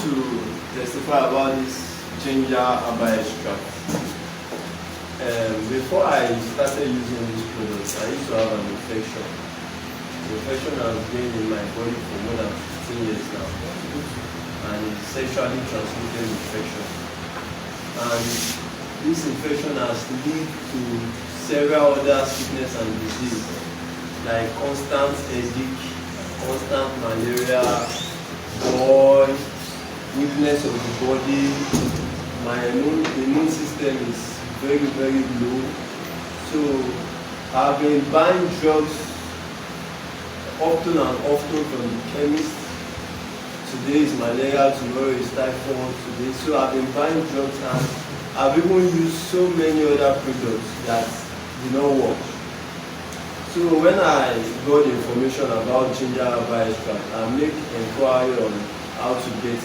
to testify about this ginger herbal extract. Before I started using this product, I used to have an infection. The infection has been in my body for more than 15 years now, and it's sexually transmitted infection. And this infection has led to several other sickness and disease, like constant headache, constant malaria, boil, weakness of the body. My immune system is very, very low. So I've been buying drugs often and often from the chemist. Today is malaria, tomorrow is typhoid, today. So I've been buying drugs, and I've even used so many other products that do not work. So when I got information about ginger herbal extract, I make inquiry on how to get it.